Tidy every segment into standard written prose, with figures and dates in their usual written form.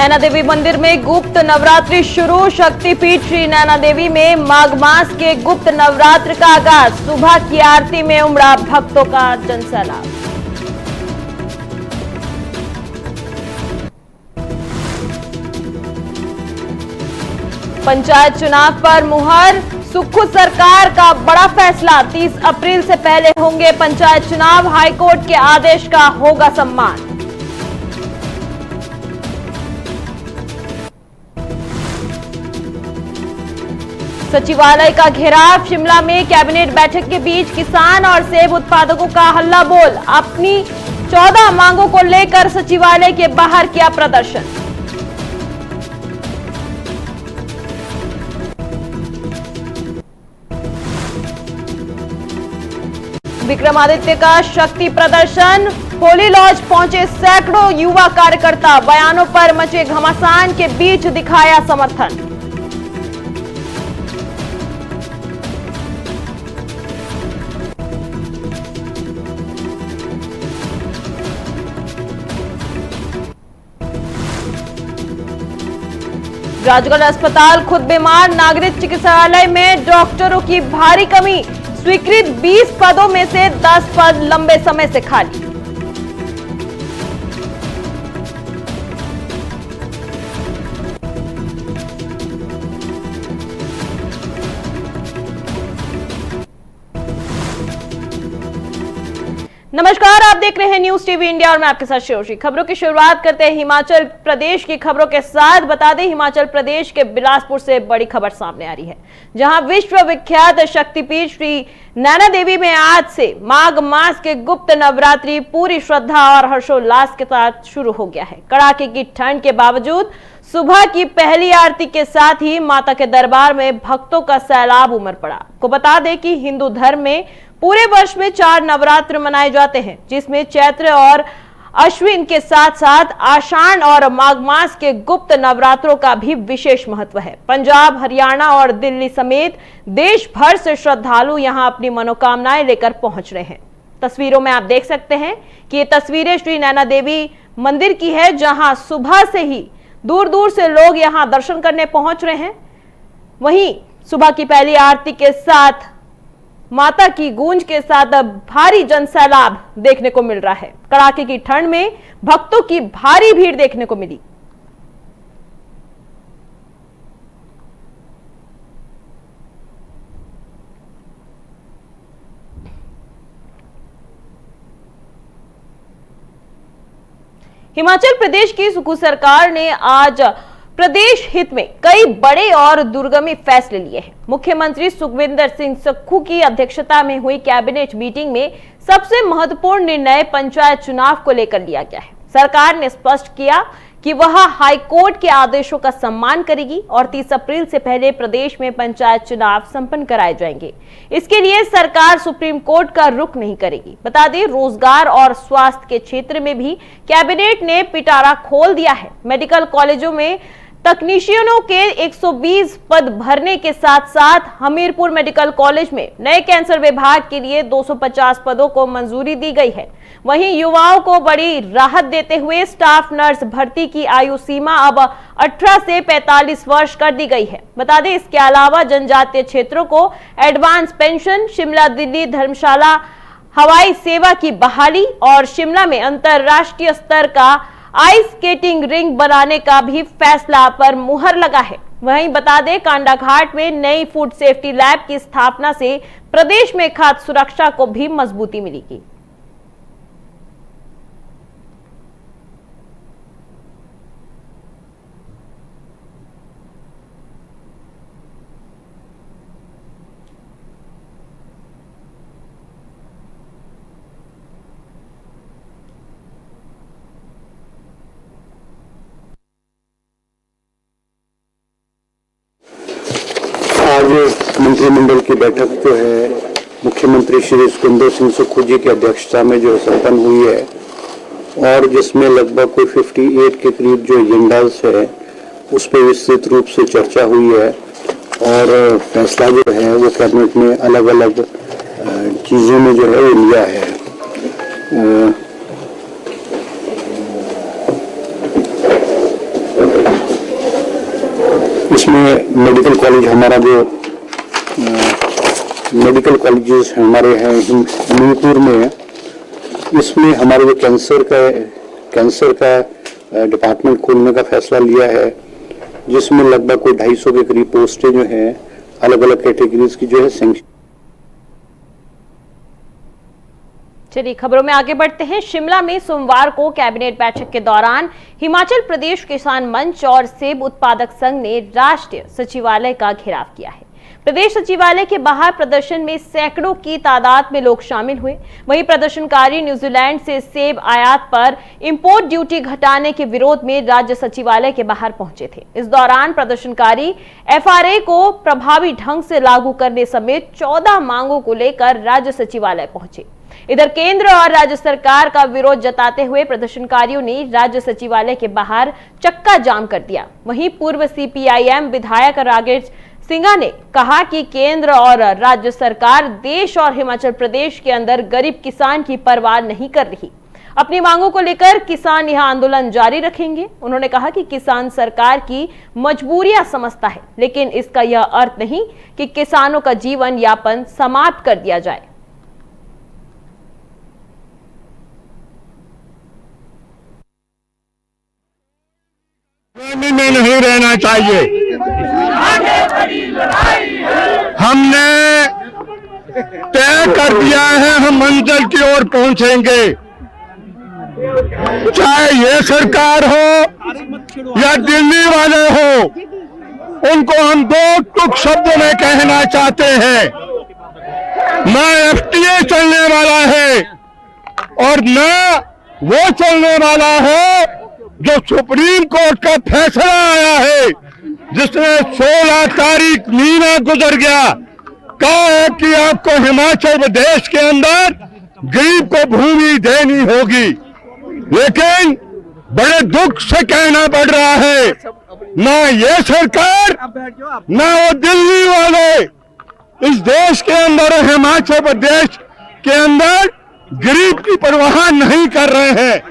नैना देवी मंदिर में गुप्त नवरात्रि शुरू। शक्तिपीठ श्री नैना देवी में माघ मास के गुप्त नवरात्र का आगाज। सुबह की आरती में उमड़ा भक्तों का जनसैलाब। पंचायत चुनाव पर मुहर। सुक्खू सरकार का बड़ा फैसला। 30 अप्रैल से पहले होंगे पंचायत चुनाव। हाईकोर्ट के आदेश का होगा सम्मान। सचिवालय का घेराव। शिमला में कैबिनेट बैठक के बीच किसान और सेब उत्पादकों का हल्ला बोल। अपनी 14 मांगों को लेकर सचिवालय के बाहर किया प्रदर्शन। विक्रमादित्य का शक्ति प्रदर्शन। होली लॉज पहुंचे सैकड़ों युवा कार्यकर्ता। बयानों पर मचे घमासान के बीच दिखाया समर्थन। राजगढ़ अस्पताल खुद बीमार। नागरिक चिकित्सालय में डॉक्टरों की भारी कमी। स्वीकृत 20 पदों में से 10 पद लंबे समय से खाली। नमस्कार, आप देख रहे हैं न्यूज टीवी इंडिया और मैं आपके साथ शिरोशी। खबरों की शुरुआत करते हैं हिमाचल प्रदेश की खबरों के साथ। बता दें, हिमाचल प्रदेश के बिलासपुर से बड़ी खबर सामने आ रही है, जहां विश्व विख्यात शक्तिपीठ श्री नैना देवी में आज से माघ मास के गुप्त नवरात्रि पूरी श्रद्धा और हर्षोल्लास के साथ शुरू हो गया है। कड़ाके की ठंड के बावजूद सुबह की पहली आरती के साथ ही माता के दरबार में भक्तों का सैलाब उमड़ पड़ा। आपको बता दें कि हिंदू धर्म में पूरे वर्ष में 4 नवरात्र मनाए जाते हैं, जिसमें चैत्र और अश्विन के साथ साथ आषाढ़ और माघ मास के गुप्त नवरात्रों का भी विशेष महत्व है। पंजाब, हरियाणा और दिल्ली समेत देश भर से श्रद्धालु यहां अपनी मनोकामनाएं लेकर पहुंच रहे हैं। तस्वीरों में आप देख सकते हैं कि ये तस्वीरें श्री नैना देवी मंदिर की है, जहां सुबह से ही दूर दूर से लोग यहां दर्शन करने पहुंच रहे हैं। वहीं सुबह की पहली आरती के साथ माता की गूंज के साथ भारी जनसैलाब देखने को मिल रहा है। कड़ाके की ठंड में भक्तों की भारी भीड़ देखने को मिली। हिमाचल प्रदेश की सुक्खू सरकार ने आज प्रदेश हित में कई बड़े और दूरगामी फैसले लिए हैं। मुख्यमंत्री सुखविंदर सिंह सुक्खू की अध्यक्षता में हुई कैबिनेट मीटिंग में सबसे महत्वपूर्ण निर्णय पंचायत चुनाव को लेकर लिया गया है। सरकार ने स्पष्ट किया कि वह हाईकोर्ट के आदेशों का सम्मान करेगी और 30 अप्रैल से पहले प्रदेश में पंचायत चुनाव संपन्न कराए जाएंगे। इसके लिए सरकार सुप्रीम कोर्ट का रुख नहीं करेगी। बता दें, रोजगार और स्वास्थ्य के क्षेत्र में भी कैबिनेट ने पिटारा खोल दिया है। मेडिकल कॉलेजों में तकनीशियनों के 120 पद भरने के साथ साथ हमीरपुर मेडिकल कॉलेज में नए कैंसर विभाग के लिए 250 पदों को मंजूरी दी गई है। वहीं युवाओं को बड़ी राहत देते हुए स्टाफ नर्स भर्ती की आयु सीमा अब 18 से 45 वर्ष कर दी गई है। बता दें, इसके अलावा जनजातीय क्षेत्रों को एडवांस पेंशन, शिमला दिल्ली धर्मशाला हवाई सेवा की बहाली और शिमला में अंतरराष्ट्रीय स्तर का आइस स्केटिंग रिंग बनाने का भी फैसला पर मुहर लगा है। वहीं बता दें, कांडाघाट में नई फूड सेफ्टी लैब की स्थापना से प्रदेश में खाद्य सुरक्षा को भी मजबूती मिलेगी। आज मंत्रिमंडल की बैठक जो है मुख्यमंत्री श्री सुखविंदर सिंह सुक्खू जी की अध्यक्षता में जो संपन्न हुई है और जिसमें लगभग कोई 58 के करीब जो एजेंडास है उस पर विस्तृत रूप से चर्चा हुई है और फैसला जो है वो कैबिनेट में अलग अलग चीज़ों में जो है वो लिया है। इसमें मेडिकल कॉलेज हमारा जो मेडिकल कॉलेजेस हमारे हैं नूरपुर में, इसमें हमारे जो कैंसर का डिपार्टमेंट खोलने का फैसला लिया है, जिसमें लगभग कोई 250 के करीब पोस्टें जो हैं अलग अलग कैटेगरीज की जो है सैंक्शन। चलिए खबरों में आगे बढ़ते हैं। शिमला में सोमवार को कैबिनेट बैठक के दौरान हिमाचल प्रदेश किसान मंच और सेब उत्पादक संघ ने राष्ट्रीय सचिवालय का घेराव किया है। प्रदेश सचिवालय के बाहर प्रदर्शन में सैकड़ों की तादाद में लोग शामिल हुए। वहीं प्रदर्शनकारी न्यूजीलैंड से सेब आयात पर इंपोर्ट ड्यूटी घटाने के विरोध में राज्य सचिवालय के बाहर पहुंचे थे। इस दौरान प्रदर्शनकारी एफआरए को प्रभावी ढंग से लागू करने समेत 14 मांगों को लेकर राज्य सचिवालय पहुंचे। इधर केंद्र और राज्य सरकार का विरोध जताते हुए प्रदर्शनकारियों ने राज्य सचिवालय के बाहर चक्का जाम कर दिया। वहीं पूर्व सीपीआईएम विधायक राकेश सिंघा ने कहा कि केंद्र और राज्य सरकार देश और हिमाचल प्रदेश के अंदर गरीब किसान की परवाह नहीं कर रही। अपनी मांगों को लेकर किसान यहां आंदोलन जारी रखेंगे। उन्होंने कहा कि किसान सरकार की मजबूरियां समझता है, लेकिन इसका यह अर्थ नहीं कि किसानों का जीवन यापन समाप्त कर दिया जाए। में नहीं रहना चाहिए। हमने तय कर दिया है, हम मंजिल की ओर पहुंचेंगे, चाहे ये सरकार हो या दिल्ली वाले हो। उनको हम दो टुक शब्दों में कहना चाहते हैं, न एफटीए चलने वाला है और न वो चलने वाला है जो सुप्रीम कोर्ट का फैसला आया है, जिसमें 16 तारीख महीना गुजर गया, कहा है कि आपको हिमाचल प्रदेश के अंदर गरीब को भूमि देनी होगी। लेकिन बड़े दुख से कहना पड़ रहा है, ना ये सरकार ना वो दिल्ली वाले इस देश के अंदर और हिमाचल प्रदेश के अंदर गरीब की परवाह नहीं कर रहे हैं।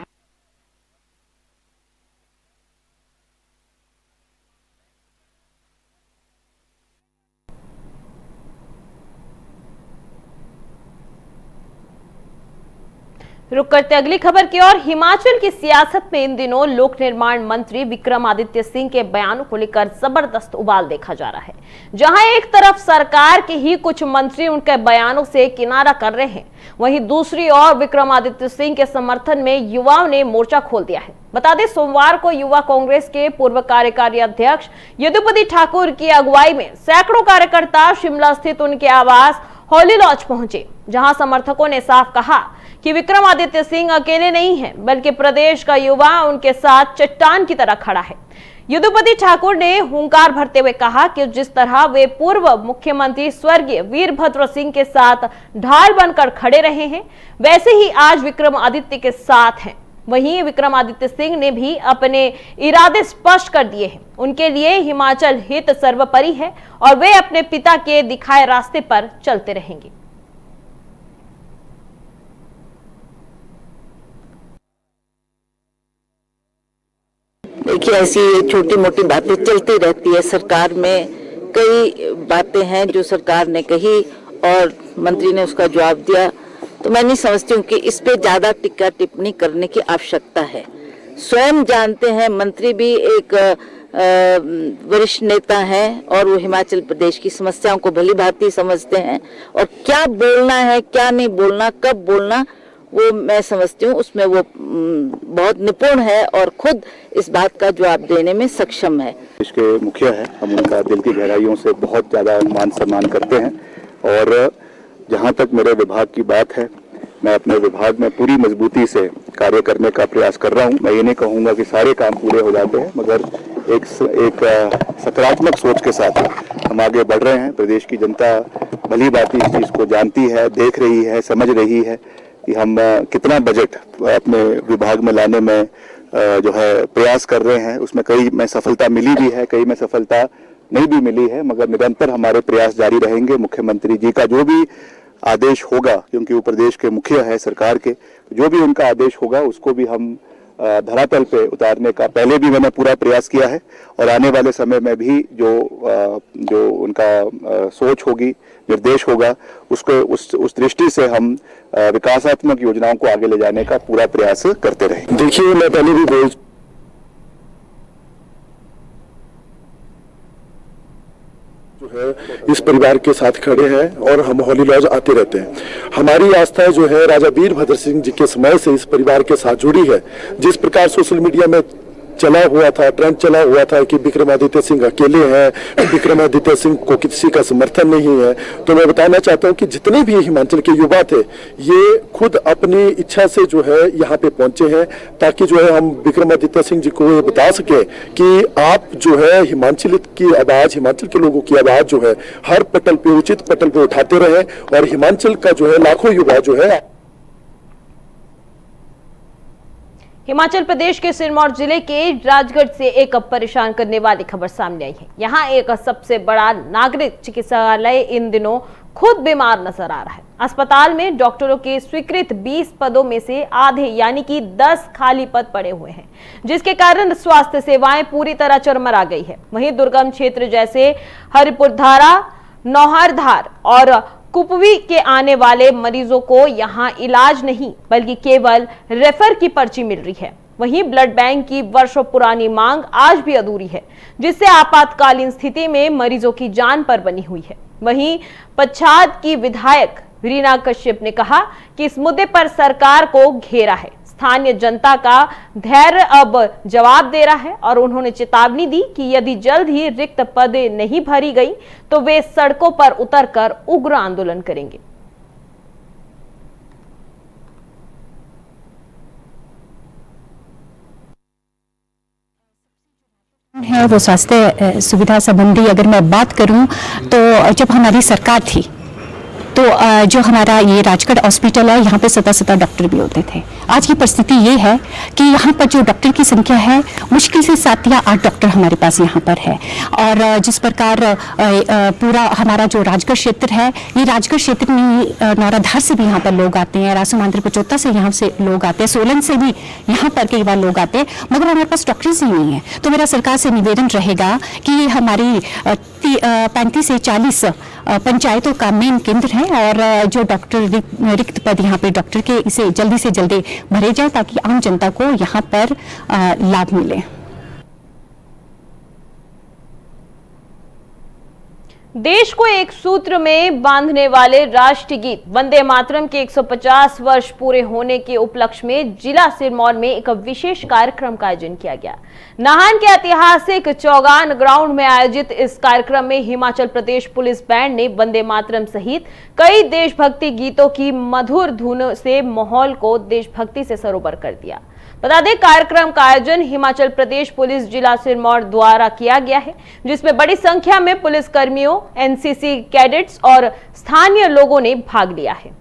रुक करते अगली खबर की ओर। हिमाचल की सियासत में इन दिनों लोक निर्माण मंत्री विक्रमादित्य सिंह के बयानों को लेकर जबरदस्त उबाल देखा जा रहा है। जहां एक तरफ सरकार के ही कुछ मंत्री उनके बयानों से किनारा कर रहे हैं, वहीं दूसरी ओर विक्रमादित्य सिंह के समर्थन में युवाओं ने मोर्चा खोल दिया है। बता दें, सोमवार को युवा कांग्रेस के पूर्व कार्यकारी अध्यक्ष यदुपति ठाकुर की अगुवाई में सैकड़ों कार्यकर्ता शिमला स्थित उनके आवास हॉली लॉज पहुंचे, जहां समर्थकों ने साफ कहा कि विक्रमादित्य सिंह अकेले नहीं हैं, बल्कि प्रदेश का युवा उनके साथ चट्टान की तरह खड़ा है। यदुपति ठाकुर ने हुंकार भरते हुए कहा कि जिस तरह वे पूर्व मुख्यमंत्री स्वर्गीय वीरभद्र सिंह के साथ ढाल बनकर खड़े रहे हैं, वैसे ही आज विक्रमादित्य के साथ हैं। वहीं विक्रमादित्य सिंह ने भी अपने इरादे स्पष्ट कर दिए हैं। उनके लिए हिमाचल हित सर्वोपरि है और वे अपने पिता के दिखाए रास्ते पर चलते रहेंगे। देखिए, ऐसी छोटी मोटी बातें चलती रहती है। सरकार में कई बातें हैं जो सरकार ने कही और मंत्री ने उसका जवाब दिया, तो मैं नहीं समझती हूँ कि इस पे ज्यादा टिक्का टिप्पणी करने की आवश्यकता है। स्वयं जानते हैं, मंत्री भी एक वरिष्ठ नेता हैं और वो हिमाचल प्रदेश की समस्याओं को भली भांति समझते हैं और क्या बोलना है, क्या नहीं बोलना, कब बोलना, वो मैं समझती हूँ उसमें वो बहुत निपुण है और खुद इस बात का जवाब देने में सक्षम है। देश के मुखिया है, हम उनका दिल की गहराइयों से बहुत ज़्यादा मान सम्मान करते हैं और जहाँ तक मेरे विभाग की बात है, मैं अपने विभाग में पूरी मजबूती से कार्य करने का प्रयास कर रहा हूँ। मैं ये नहीं कहूँगा कि सारे काम पूरे हो जाते हैं, मगर एक सकारात्मक सोच के साथ हम आगे बढ़ रहे हैं। प्रदेश की जनता भली भांति इस चीज़ को जानती है, देख रही है, समझ रही है कि हम कितना बजट अपने विभाग में लाने में जो है प्रयास कर रहे हैं। उसमें कई में सफलता मिली भी है, कई में सफलता नहीं भी मिली है, मगर निरंतर हमारे प्रयास जारी रहेंगे। मुख्यमंत्री जी का जो भी आदेश होगा, क्योंकि वो प्रदेश के मुखिया है सरकार के, जो भी उनका आदेश होगा उसको भी हम धरातल पे उतारने का पहले भी मैंने पूरा प्रयास किया है और आने वाले समय में भी जो उनका सोच होगी, निर्देश होगा, उसको उस दृष्टि से हम विकासात्मक योजनाओं को आगे ले जाने का पूरा प्रयास करते रहे। देखिए, मैं पहले भी बोल जो है इस परिवार के साथ खड़े हैं और हम होली लॉज आते रहते हैं। हमारी आस्था जो है राजा वीरभद्र सिंह जी के समय से इस परिवार के साथ जुड़ी है। जिस प्रकार सोशल मीडिया में चला हुआ था, ट्रेंड चला हुआ था कि विक्रमादित्य सिंह अकेले हैं, विक्रमादित्य सिंह को किसी का समर्थन नहीं है, तो मैं बताना चाहता हूं कि जितने भी हिमाचल के युवा थे ये खुद अपनी इच्छा से जो है यहाँ पे पहुंचे हैं, ताकि जो है हम विक्रमादित्य सिंह जी को ये बता सके कि आप जो है हिमाचल की आवाज, हिमाचल के लोगों की आवाज जो है हर पटल पे, उचित पटल पे उठाते रहे और हिमाचल का जो है लाखों युवा जो है। हिमाचल प्रदेश के सिरमौर जिले के राजगढ़ से एक परेशान करने वाली खबर सामने आई है। यहाँ एक सबसे बड़ा नागरिक चिकित्सालय इन दिनों खुद बीमार नजर आ रहा है। अस्पताल में डॉक्टरों के स्वीकृत 20 पदों में से आधे यानी कि 10 खाली पद पड़े हुए हैं, जिसके कारण स्वास्थ्य सेवाएं पूरी तरह चरमरा गई है। वहीं दुर्गम क्षेत्र जैसे हरिपुरधारा, नौहरधार और कुपवी के आने वाले मरीजों को यहां इलाज नहीं बल्कि केवल रेफर की पर्ची मिल रही है। वहीं ब्लड बैंक की वर्षों पुरानी मांग आज भी अधूरी है, जिससे आपातकालीन स्थिति में मरीजों की जान पर बनी हुई है। वहीं पच्छाद की विधायक रीना कश्यप ने कहा कि इस मुद्दे पर सरकार को घेरा है। स्थानीय जनता का धैर्य अब जवाब दे रहा है और उन्होंने चेतावनी दी कि यदि जल्द ही रिक्त पद नहीं भरी गई तो वे सड़कों पर उतरकर उग्र आंदोलन करेंगे। है वो स्वास्थ्य सुविधा संबंधी अगर मैं बात करूं तो जब हमारी सरकार थी तो जो हमारा ये राजगढ़ हॉस्पिटल है, यहाँ पे 17 डॉक्टर भी होते थे। आज की परिस्थिति ये है कि यहाँ पर जो डॉक्टर की संख्या है मुश्किल से 7 या 8 डॉक्टर हमारे पास यहाँ पर है। और जिस प्रकार पूरा हमारा जो राजगढ़ क्षेत्र है, ये राजगढ़ क्षेत्र में नौराधार से भी यहाँ पर लोग आते हैं, रासूमांद्र पचोता से यहाँ से लोग आते हैं, सोलन से भी यहाँ पर कई बार लोग आते हैं, मगर हमारे पास डॉक्टर्स ही नहीं है। तो मेरा सरकार से निवेदन रहेगा कि ये हमारी 35 से 40 पंचायतों का मेन केंद्र है और जो डॉक्टर रिक्त पद यहाँ पे डॉक्टर के इसे जल्दी से जल्दी भरे जाए ताकि आम जनता को यहाँ पर लाभ मिले। देश को एक सूत्र में बांधने वाले राष्ट्रीय गीत वंदे मातरम के 150 वर्ष पूरे होने के उपलक्ष्य में जिला सिरमौर में एक विशेष कार्यक्रम का आयोजन किया गया। नाहन के ऐतिहासिक चौगान ग्राउंड में आयोजित इस कार्यक्रम में हिमाचल प्रदेश पुलिस बैंड ने वंदे मातरम सहित कई देशभक्ति गीतों की मधुर धुन से माहौल को देशभक्ति से सरोवर कर दिया। बता दें, कार्यक्रम का आयोजन हिमाचल प्रदेश पुलिस जिला सिरमौर द्वारा किया गया है, जिसमें बड़ी संख्या में पुलिस कर्मियों, एनसीसी कैडेट्स और स्थानीय लोगों ने भाग लिया है।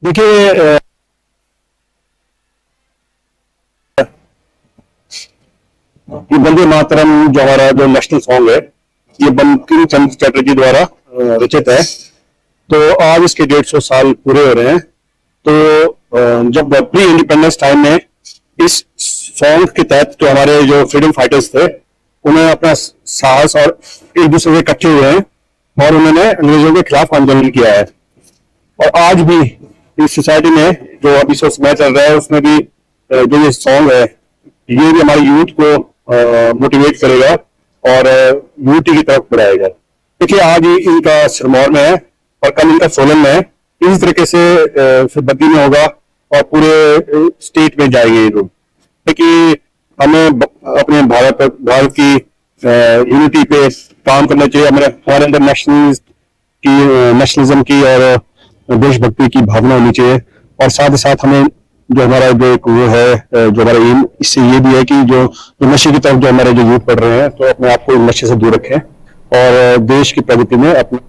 देखिए, ये वंदे मातरम जो हमारा जो नेशनल सॉन्ग है, ये बंकिम चंद्र चटर्जी द्वारा रचित है। तो आज इसके 150 साल पूरे हो रहे हैं। तो जब प्री इंडिपेंडेंस टाइम में इस सॉन्ग के तहत जो हमारे जो फ्रीडम फाइटर्स थे, उन्होंने अपना साहस और एक दूसरे से इकट्ठे हुए हैं और उन्होंने अंग्रेजों के खिलाफ आंदोलन किया है। और आज भी इस सोसाइटी में जो अभी समय चल रहा है, उसमें भी जो ये सॉन्ग है, ये भी हमारे यूथ को मोटिवेट करेगा और यूनिटी की तरफ बढ़ाएगा। देखिए, आज ही इनका सिरमौर में है और कल इनका सोलन में है। इसी तरीके से फिर बद्दी में होगा और पूरे स्टेट में जाएंगे ये लोग। देखिए, हमें अपने भारत की यूनिटी पे काम करना चाहिए। हमारे अंदर नेशनलिज्म की और देशभक्ति की भावना होनी चाहिए। और साथ ही साथ हमें जो हमारा जो एक वो है, जो हमारा एम, इससे ये भी है कि जो नशे की तरफ जो हमारे जो यूथ पढ़ रहे हैं, तो अपने आप को नशे से दूर रखें और देश की प्रगति में अपने।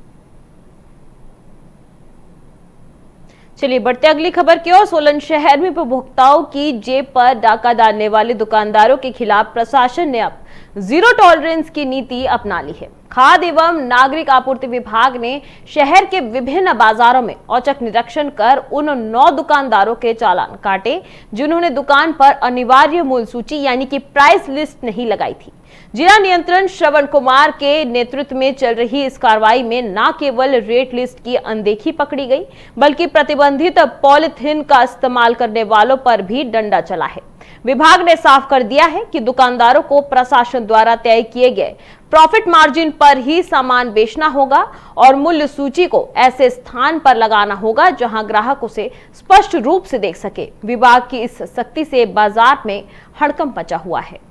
चलिए बढ़ते अगली खबर की ओर। सोलन शहर में उपभोक्ताओं की जेब पर डाका डालने वाले दुकानदारों के खिलाफ प्रशासन ने अब जीरो टॉलरेंस की नीति अपना ली है। खाद्य एवं नागरिक आपूर्ति विभाग ने शहर के विभिन्न बाजारों में औचक निरीक्षण कर उन 9 दुकानदारों के चालान काटे जिन्होंने दुकान पर अनिवार्य मूल्य सूची यानी कि प्राइस लिस्ट नहीं लगाई थी। जिला नियंत्रण श्रवण कुमार के नेतृत्व में चल रही इस कार्रवाई में न केवल रेट लिस्ट की अनदेखी पकड़ी गई बल्कि प्रतिबंधित पॉलिथीन का इस्तेमाल करने वालों पर भी डंडा चला है। विभाग ने साफ कर दिया है कि दुकानदारों को प्रशासन द्वारा तय किए गए प्रॉफिट मार्जिन पर ही सामान बेचना होगा और मूल्य सूची को ऐसे स्थान पर लगाना होगा जहां ग्राहक उसे स्पष्ट रूप से देख सके। विभाग की इस सख्ती से बाजार में हड़कंप मचा हुआ है।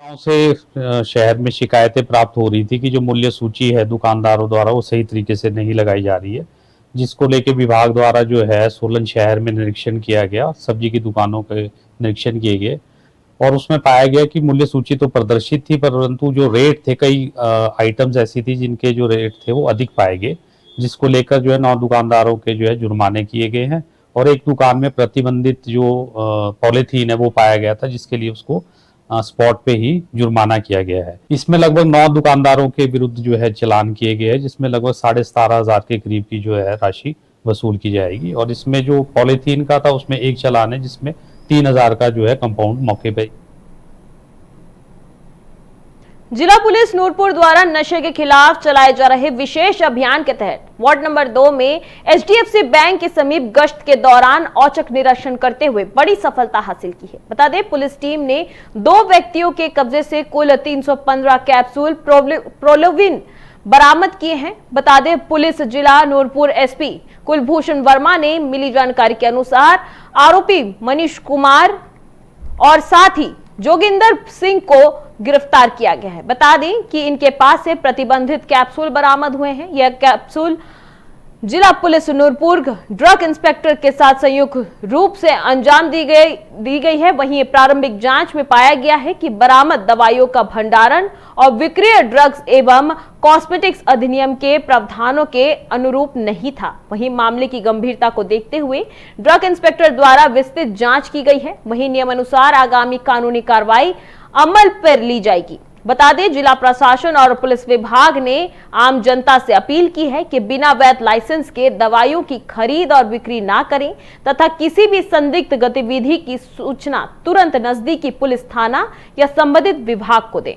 गांव से शहर में शिकायतें प्राप्त हो रही थी कि जो मूल्य सूची है दुकानदारों द्वारा वो सही तरीके से नहीं लगाई जा रही है, जिसको लेके विभाग द्वारा जो है सोलन शहर में निरीक्षण किया गया, सब्जी की दुकानों के निरीक्षण किए गए और उसमें पाया गया कि मूल्य सूची तो प्रदर्शित थी परंतु जो रेट थे कई आइटम्स ऐसी थी जिनके जो रेट थे वो अधिक पाए गए, जिसको लेकर जो है 9 दुकानदारों के जो है जुर्माने किए गए हैं और एक दुकान में प्रतिबंधित जो पॉलीथीन है वो पाया गया था जिसके लिए उसको स्पॉट पे ही जुर्माना किया गया है। इसमें लगभग 9 दुकानदारों के विरुद्ध जो है चालान किए गए हैं जिसमें लगभग 17,500 के करीब की जो है राशि वसूल की जाएगी और इसमें जो पॉलीथीन का था उसमें एक चालान है जिसमें 3,000 का जो है कंपाउंड मौके पे। जिला पुलिस नूरपुर द्वारा नशे के खिलाफ चलाए जा रहे विशेष अभियान के तहत वार्ड नंबर 2 में HDFC बैंक के समीप गश्त के दौरान औचक निरीक्षण करते हुए बड़ी सफलता हासिल की है। बता दें पुलिस टीम ने 2 व्यक्तियों के कब्जे से कुल 315 कैप्सूल प्रोलोविन बरामद किए हैं। बता दें पुलिस जिला नूरपुर SP कुलभूषण वर्मा ने मिली जानकारी के अनुसार आरोपी मनीष कुमार और साथ ही जोगिंदर सिंह को गिरफ्तार किया गया है। बता दें कि इनके पास से प्रतिबंधित कैप्सूल बरामद हुए हैं। यह कैप्सूल जिला पुलिस नूरपुर ड्रग इंस्पेक्टर के साथ संयुक्त रूप से अंजाम दी गई है। वहीं प्रारंभिक जांच में पाया गया है कि बरामद दवाइयों का भंडारण और विक्रय ड्रग्स एवं कॉस्मेटिक्स अधिनियम के प्रावधानों के अनुरूप नहीं था। वहीं मामले की गंभीरता को देखते हुए ड्रग इंस्पेक्टर द्वारा विस्तृत जांच की गई है। वहीं नियमानुसार आगामी कानूनी कार्रवाई अमल पर ली जाएगी। बता दें जिला प्रशासन और पुलिस विभाग ने आम जनता से अपील की है कि बिना वैध लाइसेंस के दवाइयों की खरीद और बिक्री ना करें तथा किसी भी संदिग्ध गतिविधि की सूचना तुरंत नजदीकी पुलिस थाना या संबंधित विभाग को दें।